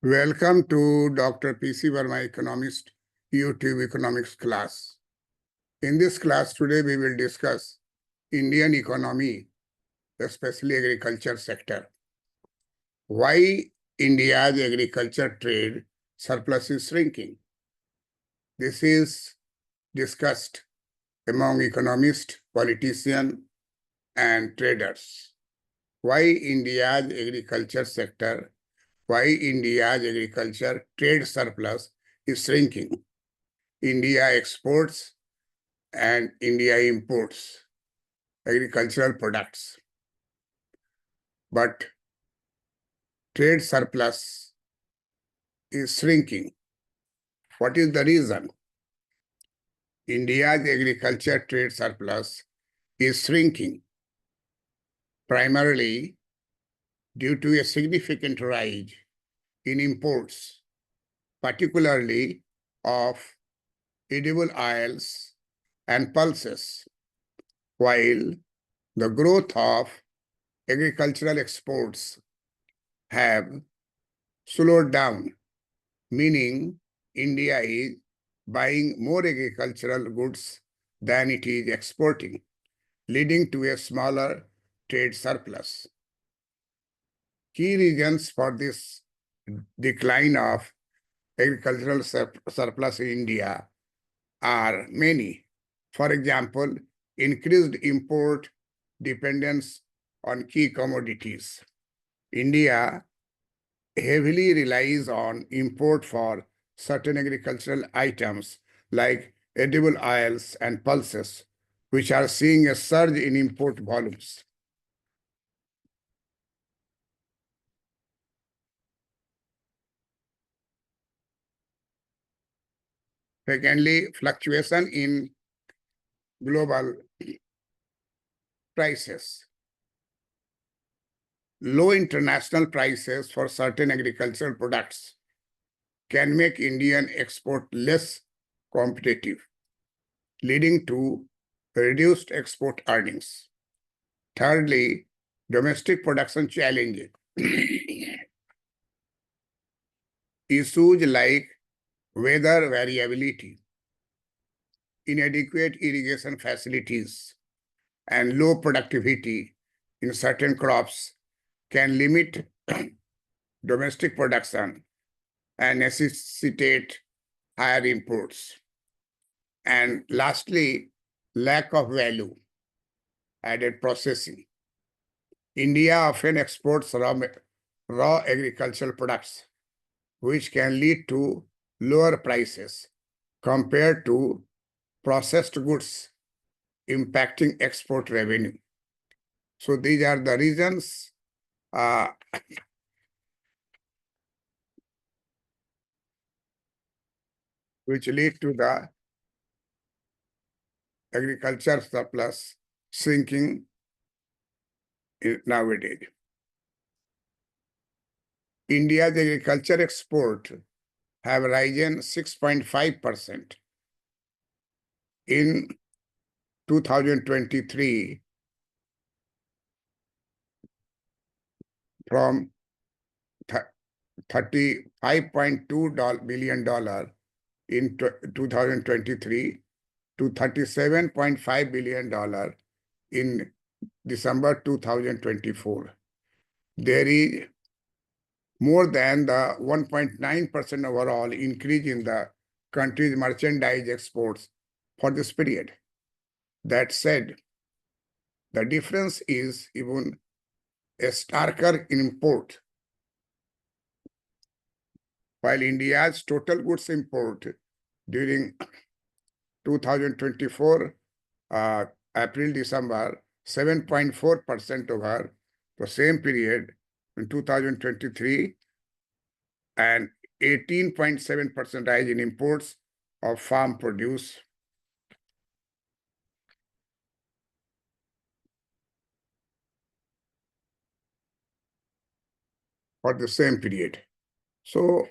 Welcome to Dr. P.C. Verma Economist YouTube Economics class. In this class today we will discuss Indian economy, especially agriculture sector. Why India's agriculture trade surplus is shrinking. This is discussed among economists, politicians, and traders. Why India's agriculture trade surplus is shrinking. India exports and India imports agricultural products. But trade surplus is shrinking. What is the reason? India's agriculture trade surplus is shrinking primarily due to a significant rise in imports, particularly of edible oils and pulses, while the growth of agricultural exports have slowed down, meaning India is buying more agricultural goods than it is exporting, leading to a smaller trade surplus. Key reasons for this decline of agricultural surplus in India are many. For example, increased import dependence on key commodities. India heavily relies on import for certain agricultural items like edible oils and pulses, which are seeing a surge in import volumes. Secondly, fluctuation in global prices. Low international prices for certain agricultural products can make Indian export less competitive, leading to reduced export earnings. Thirdly, domestic production challenges. Issues like weather variability, inadequate irrigation facilities, and low productivity in certain crops can limit domestic production and necessitate higher imports. And lastly, lack of value added processing. India often exports raw agricultural products, which can lead to lower prices compared to processed goods, impacting export revenue. So these are the reasons which lead to the agriculture surplus shrinking nowadays. India's agriculture export have risen 6.5% in 2023 from $35.2 billion in 2023 to $37.5 billion in December 2024. There is more than the 1.9% overall increase in the country's merchandise exports for this period. That said, the difference is even a starker in import. While India's total goods import during 2024, April-December, 7.4% over the same period in 2023 and 18.7% rise in imports of farm produce. For the same period. So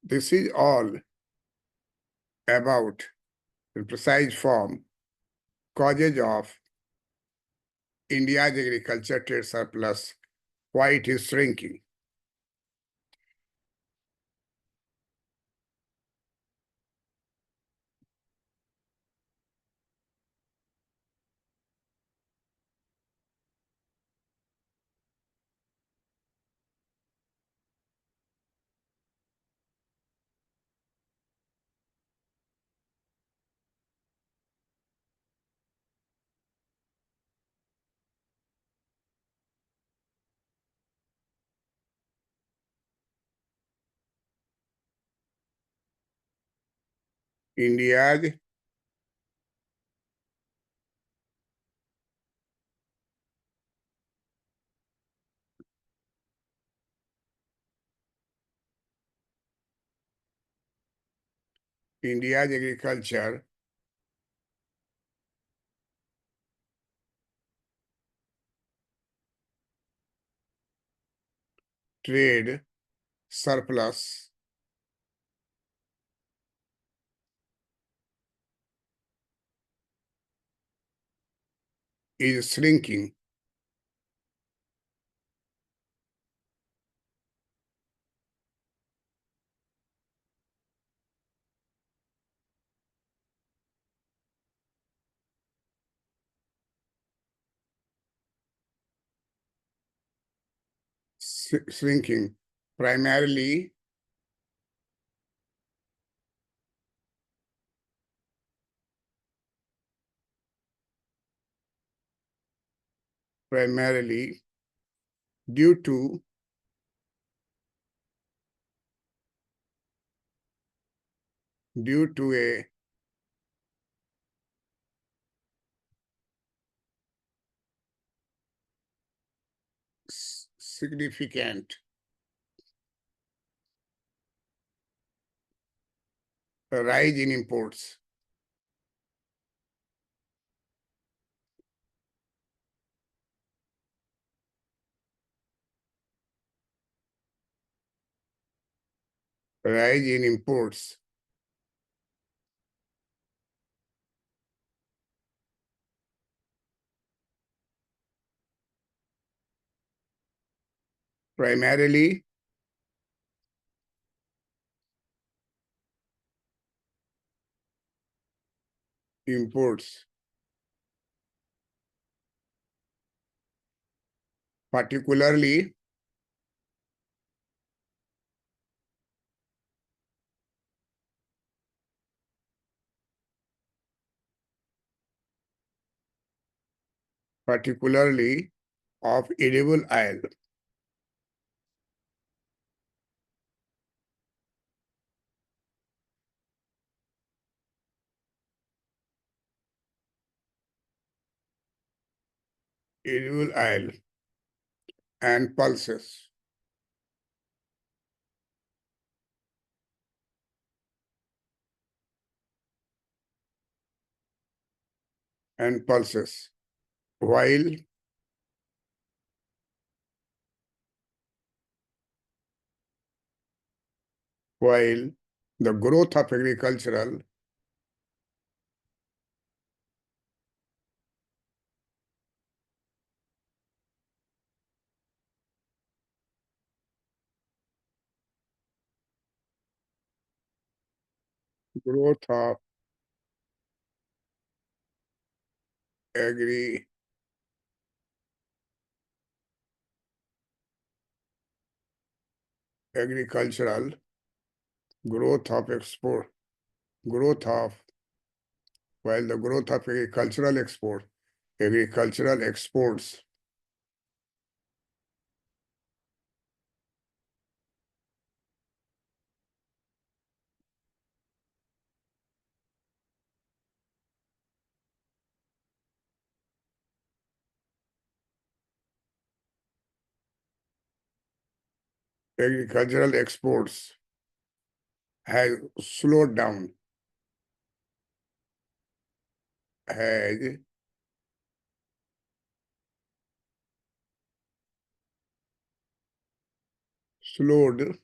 this is all about, in precise form, causes of India's agriculture trade surplus, why it is shrinking. India's agriculture trade surplus is shrinking. Shrinking primarily primarily due to a significant rise in imports. Rise in imports primarily imports, particularly of edible oil. Edible oil and pulses. And pulses. While the growth of agricultural growth of agri agricultural growth of export growth of while the growth of agricultural exports agricultural exports has slowed down has slowed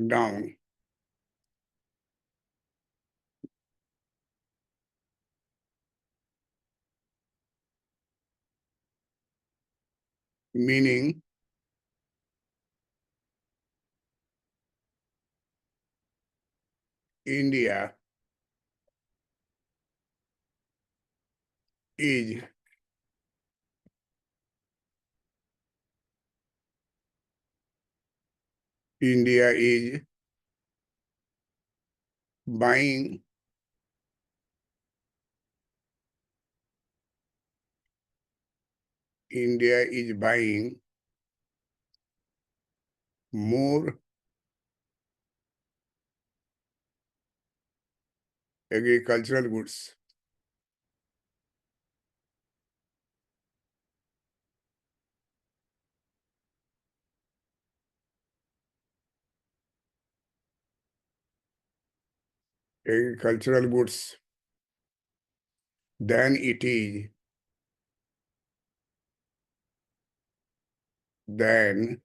down, meaning India is India is buying India is buying more agricultural goods. Agricultural goods than than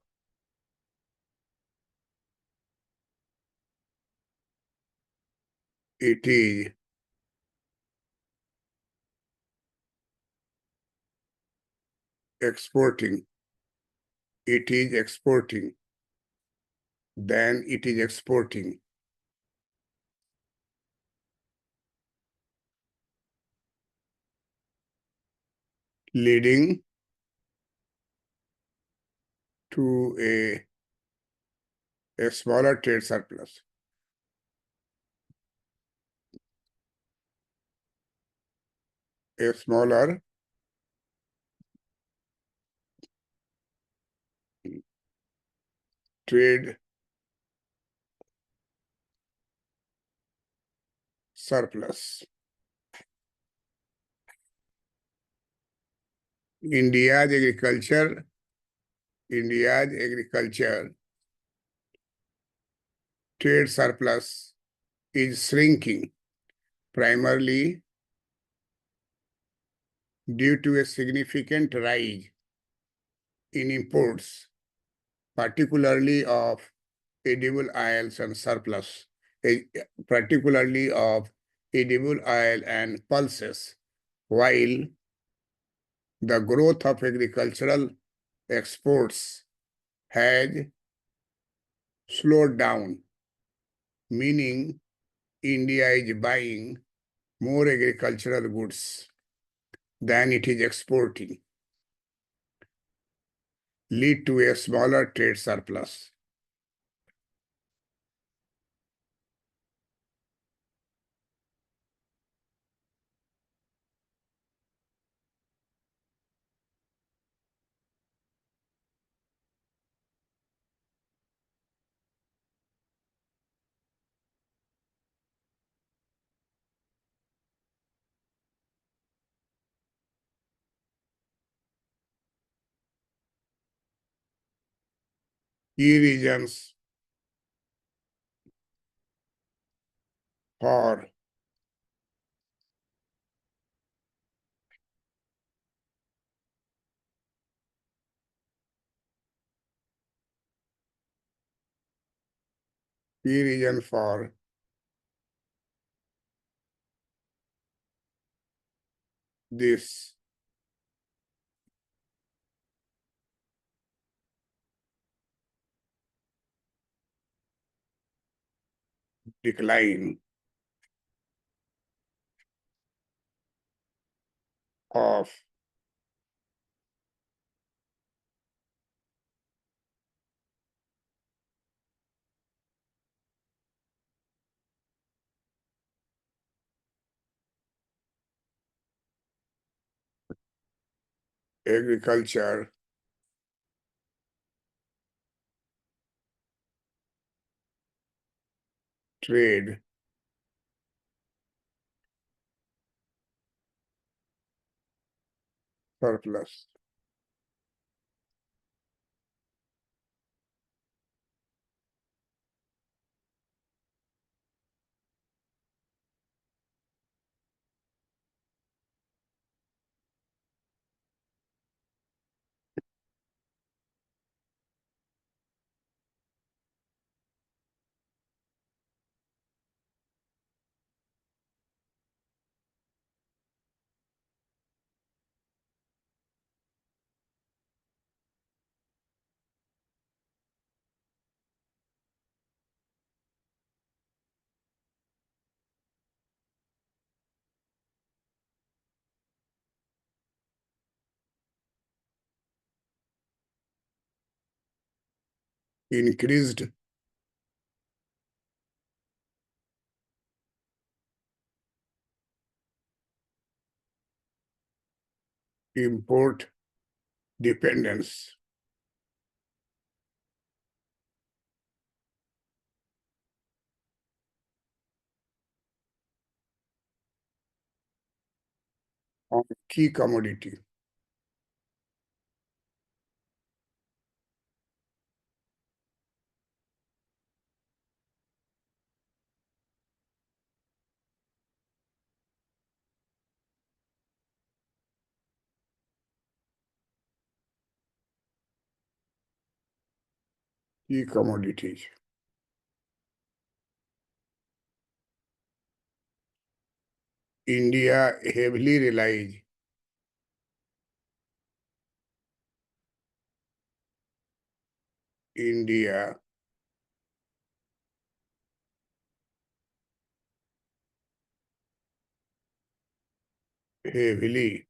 it is exporting. It is exporting. Than it is exporting. Leading to a smaller trade surplus. A smaller trade surplus. India's agriculture trade surplus is shrinking primarily due to a significant rise in imports, particularly of edible oils and surplus, particularly of edible oil and pulses, while the growth of agricultural exports has slowed down, meaning India is buying more agricultural goods than it is exporting, lead to a smaller trade surplus. Key reasons for key reason for this decline of agriculture trade surplus. Increased import dependence on key commodity. Key commodities. India heavily relies India heavily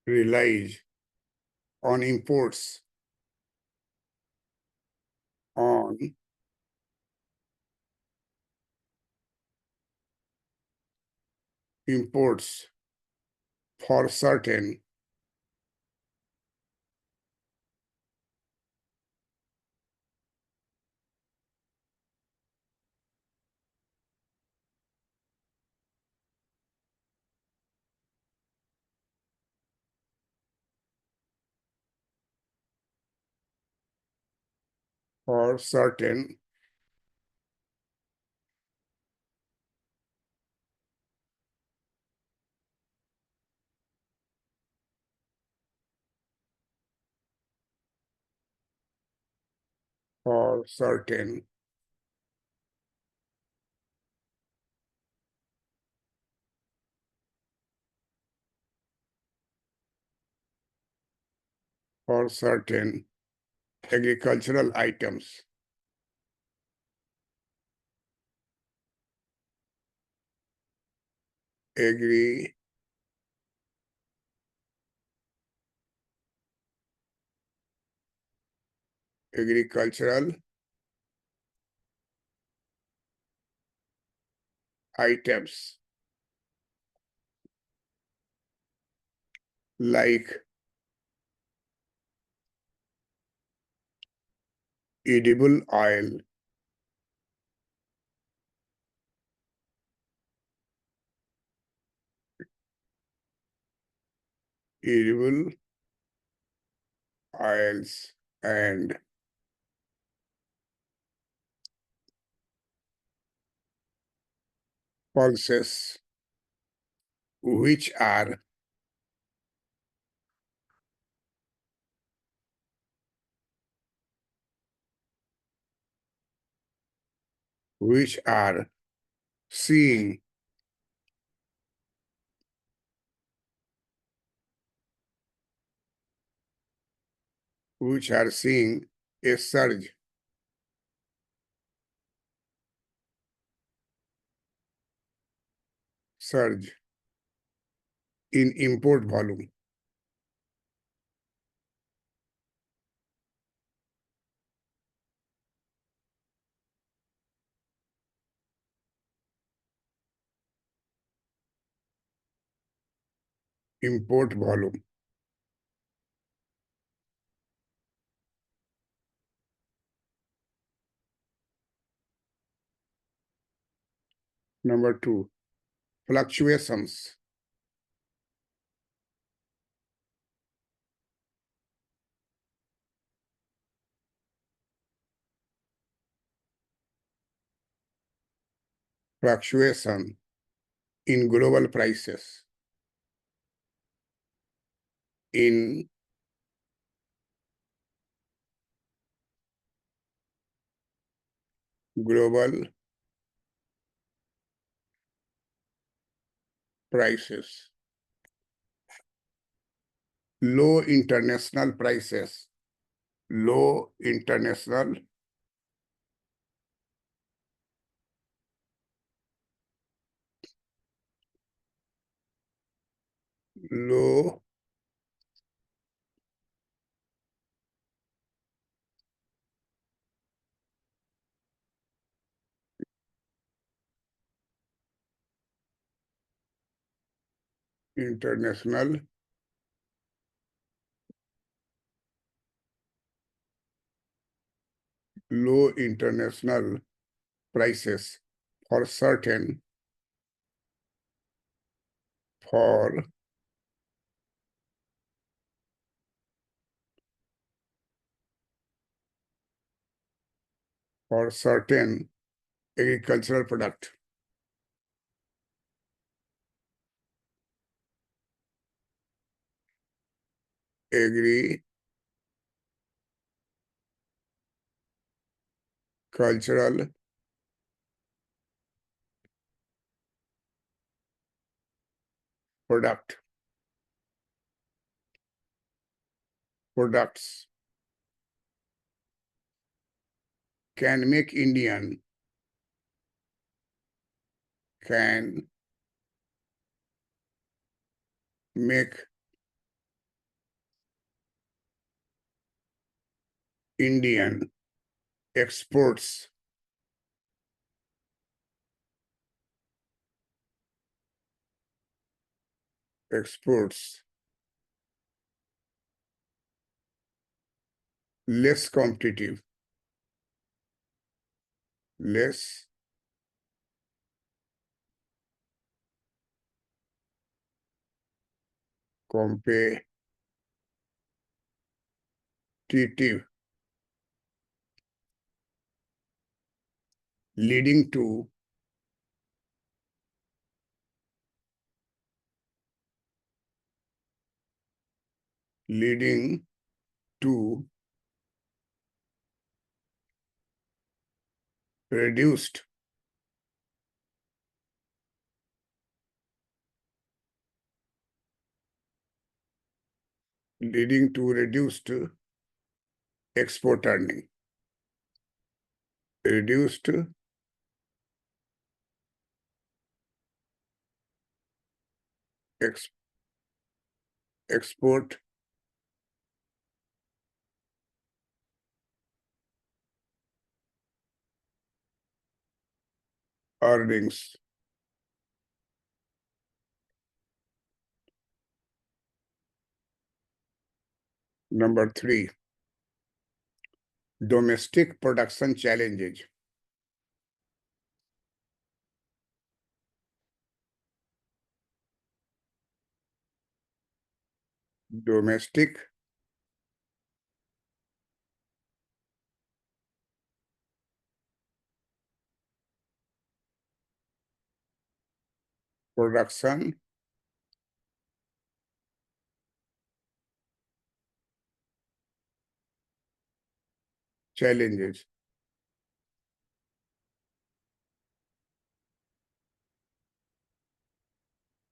relies on on imports for certain for certain for certain for certain agricultural items. Agri agricultural items like edible oil, edible oils, and pulses, which are which are seeing a surge in import volume. Import volume. Number two, fluctuations. Fluctuation in global prices. In global prices. Low international prices. Low international low international low international prices for certain for certain agricultural product. Agricultural products can make Indian can make Indian exports less competitive, less competitive, leading to leading to reduced export earning, reduced ex, export earnings. Number 3, domestic production challenges. Domestic production challenges.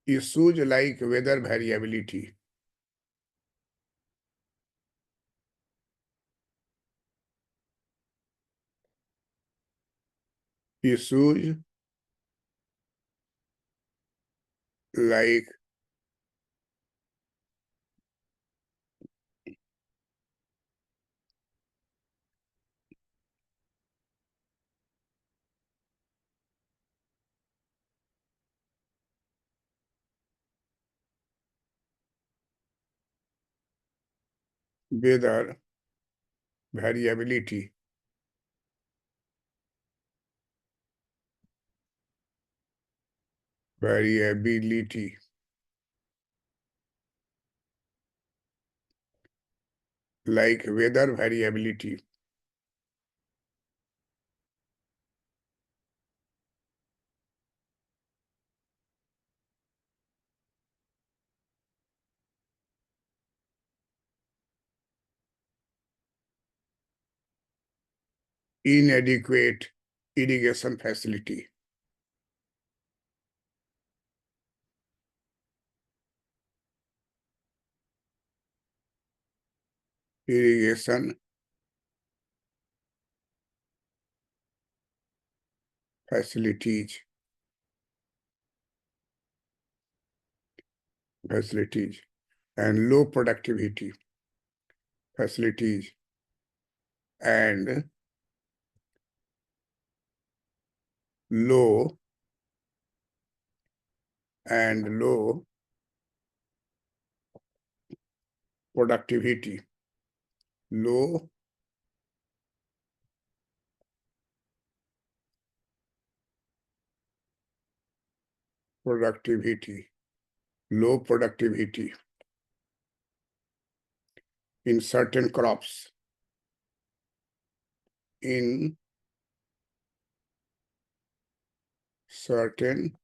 Issues like weather variability, issues like weather variability, variability, like weather variability, inadequate irrigation facility, irrigation facilities, and low productivity facilities, and low productivity, low productivity, low productivity in certain crops, in certain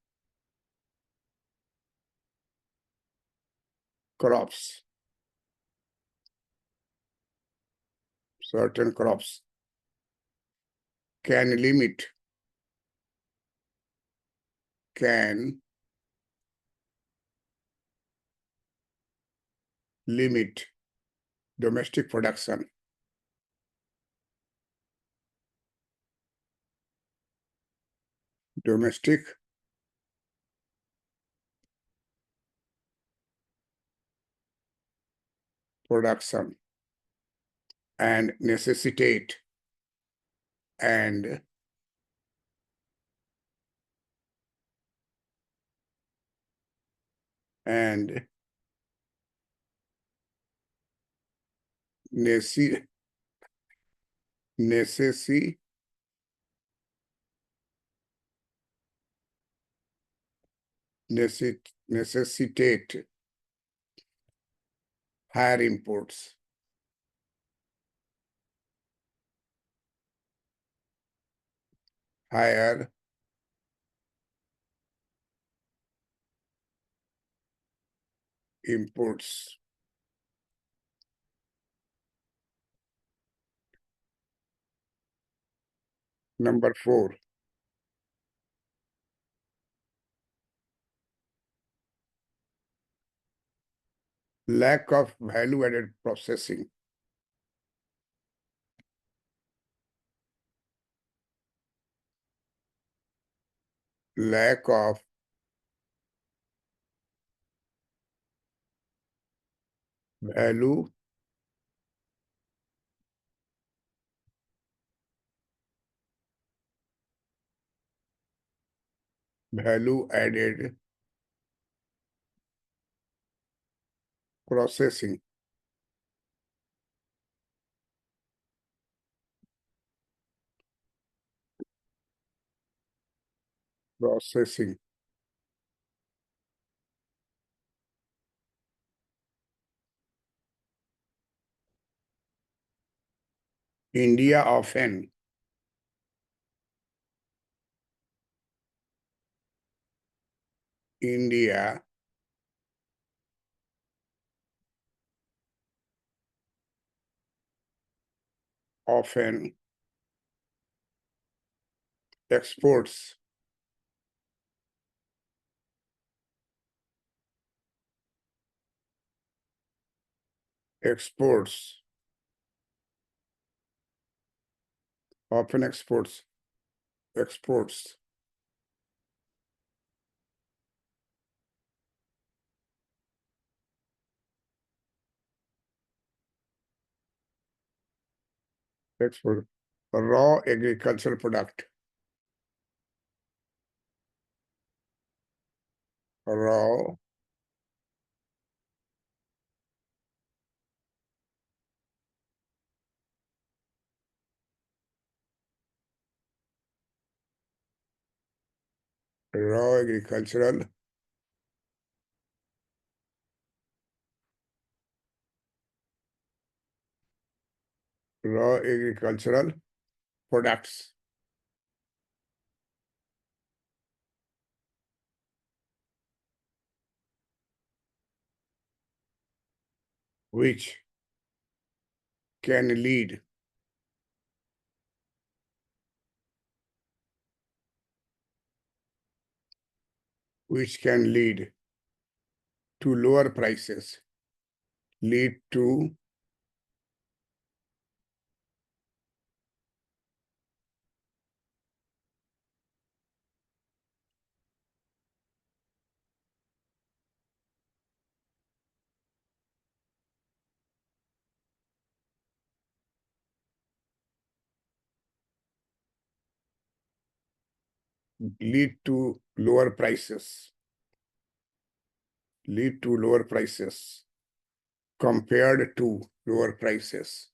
crops, certain crops can limit domestic production, domestic production and necessitate and and necessitate necessitate higher imports, higher imports. Number 4, lack of value-added processing. Lack of value added processing, processing. India often India often exports exports often exports export raw agricultural product, raw raw agricultural products which can lead to lower prices, lead to lower prices, lead to lower prices. compared to lower prices.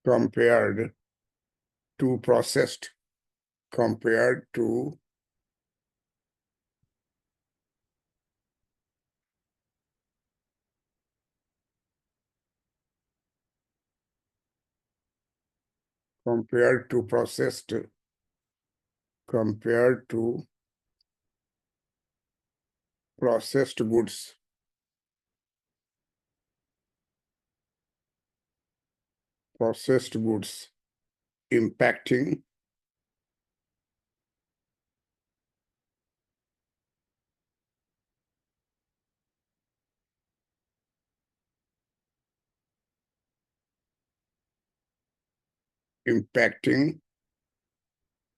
Compared to processed, compared to processed, compared to processed goods. Processed goods impacting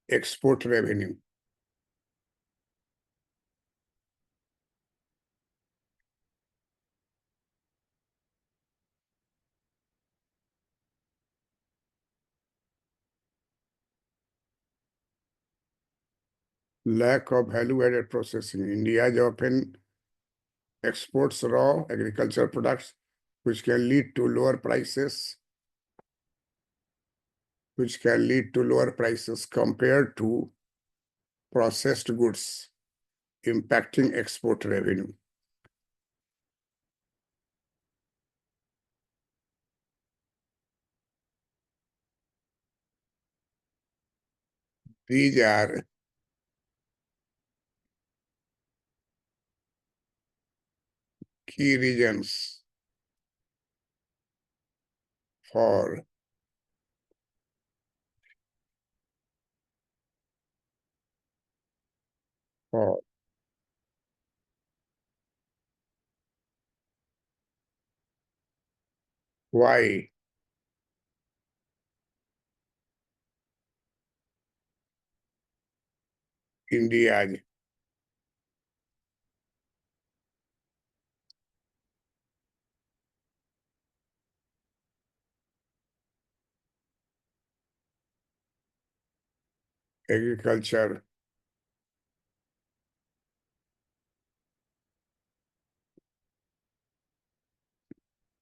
export revenue. Lack of value-added processing. India often exports raw agricultural products, which can lead to lower prices, compared to processed goods, impacting export revenue. These are key reasons for why India's agriculture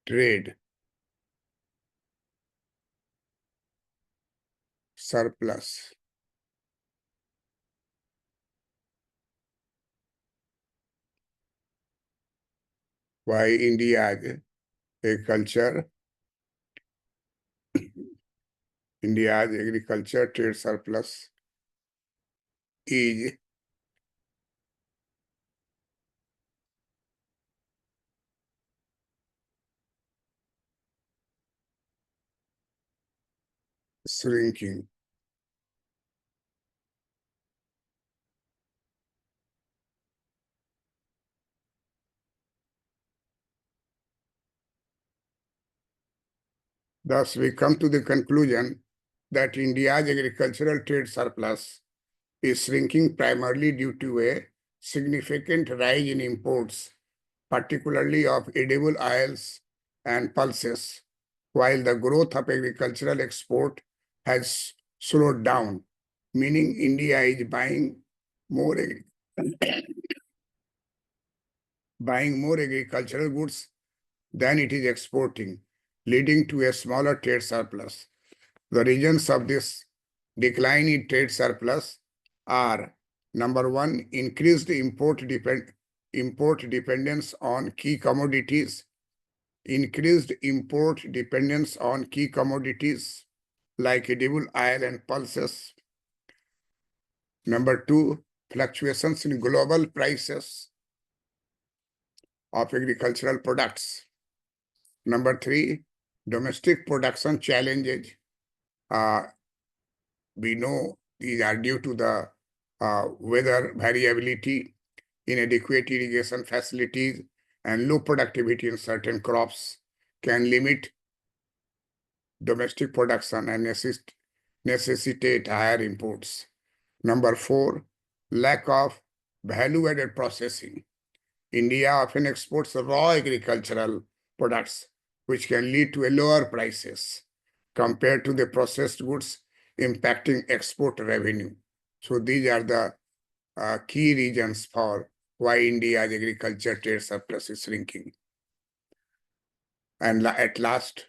trade surplus. Why agriculture India's agriculture trade surplus is shrinking. Thus, we come to the conclusion that India's agricultural trade surplus is shrinking primarily due to a significant rise in imports, particularly of edible oils and pulses, while the growth of agricultural export has slowed down, meaning India is more, buying more agricultural goods than it is exporting, leading to a smaller trade surplus. The reasons of this decline in trade surplus are: number one, import dependence on key commodities. Increased import dependence on key commodities like edible oil and pulses. Number two, fluctuations in global prices of agricultural products. Number three, domestic production challenges. We know these are due to the weather variability, inadequate irrigation facilities, and low productivity in certain crops can limit domestic production and necessitate higher imports. Number four, lack of value-added processing. India often exports raw agricultural products, which can lead to lower prices compared to the processed goods impacting export revenue. So these are the key reasons for why India's agriculture trade surplus is shrinking. And at last,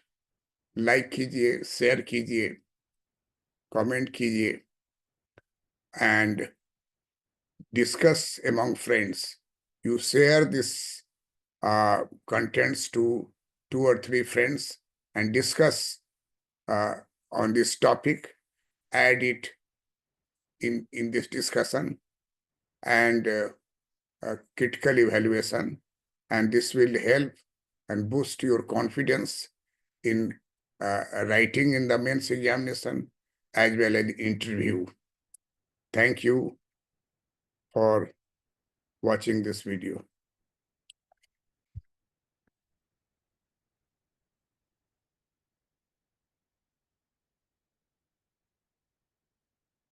like कीजिए, share कीजिए, comment कीजिए, and discuss among friends. You share this contents to 2 or 3 friends and discuss on this topic, add it in this discussion, and critical evaluation, and this will help and boost your confidence in writing in the mains examination as well as interview. Thank you for watching this video.